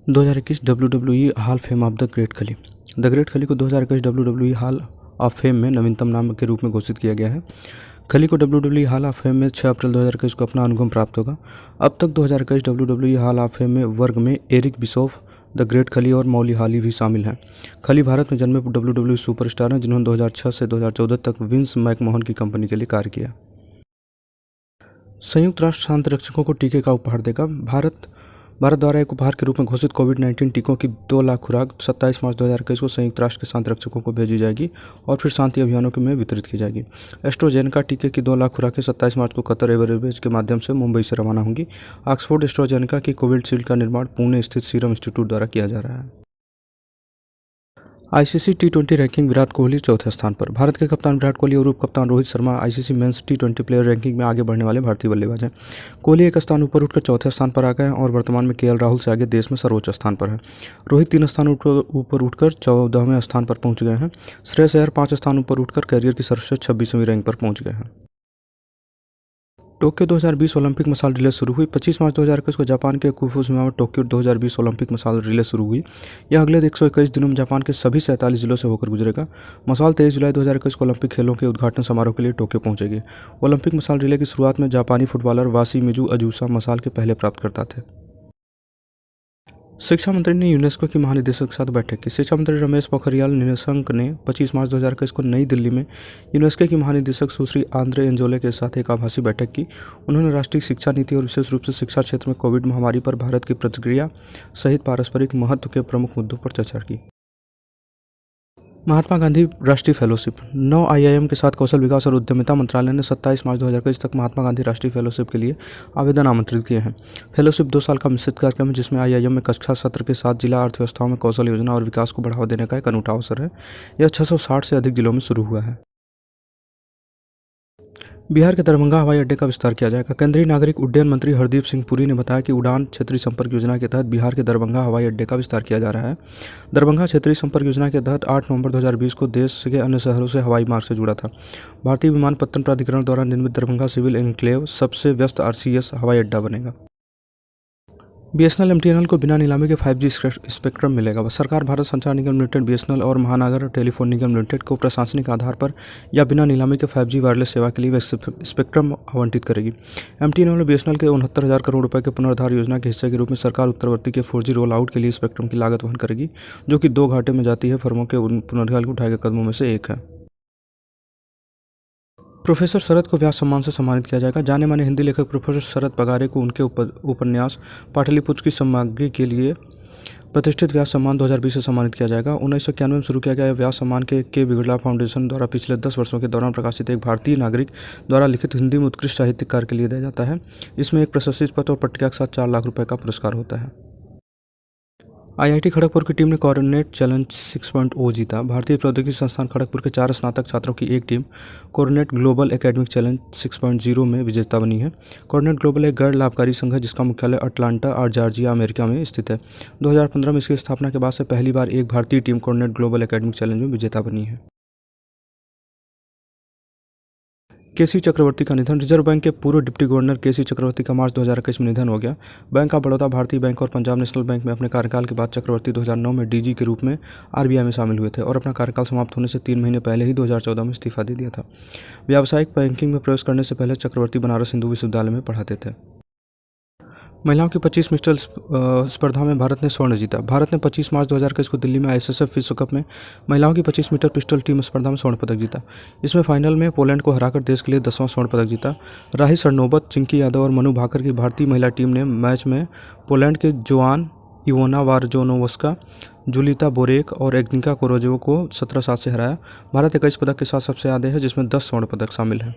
2021 WWE hall fame of the great खली। The great खली को 2021 WWE हॉल ऑफ फेम में नवीनतम नाम के रूप में घोषित किया गया है। खली को WWE हॉल ऑफ फेम में 6 अप्रैल 2021 को अपना अनुगम प्राप्त होगा। अब तक 2021 WWE हॉल ऑफ फेम में वर्ग में एरिक बिशोफ, द ग्रेट खली और मौली हॉली भी शामिल हैं। खली भारत में जन्मे WWE सुपरस्टार हैं जिन्होंने 2006 से 2014 तक विंस मैकमोहन की कंपनी के लिए कार्य किया। संयुक्त राष्ट्र शांति रक्षकों को टीके का उपहार देगा। भारत द्वारा एक उपहार के रूप में घोषित कोविड-19 टीकों की 2 लाख खुराक 27 मार्च 2021 को संयुक्त राष्ट्र के शांति रक्षकों को भेजी जाएगी और फिर शांति अभियानों में वितरित की जाएगी। एस्ट्राजेनेका टीके की 2 लाख खुराकें 27 मार्च को कतर एयरवेज के माध्यम से मुंबई से रवाना होंगी। ऑक्सफोर्ड एस्ट्राजेनेका की कोविशील्ड का निर्माण पुणे स्थित सीरम इंस्टीट्यूट द्वारा किया जा रहा है। आईसीसी टी20 रैंकिंग विराट कोहली चौथे स्थान पर। भारत के कप्तान विराट कोहली और उप कप्तान रोहित शर्मा आईसीसी मेंस टी20 प्लेयर रैंकिंग में आगे बढ़ने वाले भारतीय बल्लेबाज हैं। कोहली एक स्थान ऊपर उठकर चौथे स्थान पर आ गए हैं और वर्तमान में केएल राहुल से आगे देश में सर्वोच्च स्थान पर है। रोहित 3 स्थान ऊपर उठकर 14वें स्थान पर पहुंच गए हैं। श्रेयस अय्यर 5 स्थान ऊपर उठकर कैरियर की सर्वश्रेष्ठ 26वीं रैंक पर पहुंच गए हैं। टोक्यो 2020 ओलंपिक मसाल रिले शुरू हुई। 25 मार्च 2021 को जापान के फुकुशिमा में टोक्यो 2020 ओलंपिक मसाल रिले शुरू हुई। यह अगले 121 दिनों में जापान के सभी 47 जिलों से होकर गुजरेगा। मसाल 23 जुलाई 2021 को ओलंपिक खेलों के उद्घाटन समारोह के लिए टोक्यो पहुंचेगी। ओलंपिक मसाल रिले की शुरुआत में जापानी फुटबॉलर वाशिमिजू अजुसा मसाल के पहले प्राप्तकर्ता थे। शिक्षा मंत्री ने यूनेस्को की महानिदेशक के साथ बैठक की। शिक्षा मंत्री रमेश पोखरियाल निशंक ने 25 मार्च 2021 को नई दिल्ली में यूनेस्को की महानिदेशक सुश्री आंद्रे एंजोले के साथ एक आभासी बैठक की। उन्होंने राष्ट्रीय शिक्षा नीति और विशेष रूप से शिक्षा क्षेत्र में कोविड महामारी पर भारत की प्रतिक्रिया सहित पारस्परिक महत्व के प्रमुख मुद्दों पर चर्चा की। महात्मा गांधी राष्ट्रीय फेलोशिप। 9 आईआईएम के साथ कौशल विकास और उद्यमिता मंत्रालय ने 27 मार्च 2021 तक महात्मा गांधी राष्ट्रीय फेलोशिप के लिए आवेदन आमंत्रित किए हैं। फेलोशिप 2 साल का मिश्रित कार्यक्रम है जिसमें आईआईएम में कक्षा सत्र के साथ जिला अर्थव्यवस्थाओं में कौशल योजना और विकास को बढ़ावा देने का एक अनूठा अवसर है। यह 660 से अधिक जिलों में शुरू हुआ है। बिहार के दरभंगा हवाई अड्डे का विस्तार किया जाएगा। केंद्रीय नागरिक उड्डयन मंत्री हरदीप सिंह पुरी ने बताया कि उड़ान क्षेत्रीय संपर्क योजना के तहत बिहार के दरभंगा हवाई अड्डे का विस्तार किया जा रहा है। दरभंगा क्षेत्रीय संपर्क योजना के तहत 8 नवंबर 2020 को देश के अन्य शहरों से हवाई मार्ग से जुड़ा था। भारतीय विमानपत्तन प्राधिकरण द्वारा निर्मित दरभंगा सिविल एन्क्लेव सबसे व्यस्त आरसीएस हवाई अड्डा बनेगा। बीएसएनएल एमटीएनएल को बिना नीलामी के 5G स्पेक्ट्रम मिलेगा। सरकार भारत संचार निगम लिमिटेड बीएसएनएल और महानगर टेलीफोन निगम लिमिटेड को प्रशासनिक आधार पर या बिना नीलामी के 5G वायरलेस सेवा के लिए स्पेक्ट्रम आवंटित करेगी। एमटीएनएल और बीएसएनएल के 69,000 करोड़ रुपए के पुनरुद्धार योजना के हिस्से के रूप में सरकार उत्तरवर्ती के 4G रोल आउट के लिए स्पेक्ट्रम की लागत वहन करेगी, जो कि 2 घाटे में जाती है फर्मों के पुनरुद्धार उठाए गए कदमों में से एक है। प्रोफेसर शरद को व्यास सम्मान से सम्मानित किया जाएगा। जाने माने हिंदी लेखक प्रोफेसर शरद पगारे को उनके उपन्यास पाटलिपुत्र की सामग्री के लिए प्रतिष्ठित व्यास सम्मान 2020 से सम्मानित किया जाएगा। 1991 में शुरू किया गया व्यास सम्मान के बिगड़ा फाउंडेशन द्वारा पिछले 10 वर्षों के दौरान प्रकाशित एक भारतीय नागरिक द्वारा लिखित हिंदी में उत्कृष्ट साहित्यिक कार्य के लिए दिया जाता है। इसमें एक प्रशस्ति पत्र और पट्टिका के साथ 4 लाख रुपए का पुरस्कार होता है। आईआईटी खड़गपुर की टीम ने कोरोनेट चैलेंज 6.0 जीता। भारतीय प्रौद्योगिकी संस्थान खड़गपुर के 4 स्नातक छात्रों की एक team coronet global academic challenge 6.0 में विजेता बनी है। कोरोनेट ग्लोबल एक गैर लाभकारी संघ है जिसका मुख्यालय अटलांटा और जॉर्जिया अमेरिका में स्थित है। 2015 में इसकी स्थापना के बाद से पहली बार एक भारतीय team coronet global academic challenge में विजेता बनी है। केसी चक्रवर्ती का निधन। रिजर्व बैंक के पूर्व डिप्टी गवर्नर केसी चक्रवर्ती का मार्च 2021 में निधन हो गया। बैंक ऑफ बड़ौदा, भारतीय बैंक और पंजाब नेशनल बैंक में अपने कार्यकाल के बाद चक्रवर्ती 2009 में डीजी के रूप में आरबीआई में शामिल हुए थे और अपना कार्यकाल समाप्त होने से 3 महीने पहले ही 2014 में इस्तीफा दे दिया था। व्यावसायिक बैंकिंग में प्रवेश करने से पहले चक्रवर्ती बनारस हिंदू विश्वविद्यालय में पढ़ाते थे। महिलाओं की 25 मीटर स्पर्धा में भारत ने स्वर्ण जीता। भारत ने 25 मार्च 2021 को दिल्ली में आईएसएसएफ विश्व कप में महिलाओं की 25 मीटर पिस्टल टीम स्पर्धा में स्वर्ण पदक जीता। इसमें फाइनल में पोलैंड को हराकर देश के लिए 10वां स्वर्ण पदक जीता। राही सरनोबत, चिंकी यादव और मनु भाकर की भारतीय महिला टीम ने मैच में पोलैंड के जोआन इवोना वारजोनोवस्का, जुलिता बोरेक और एग्निका कोरोजेव को 17-7 से हराया। भारत 21 पदक के साथ सबसे आगे है जिसमें 10 स्वर्ण पदक शामिल हैं।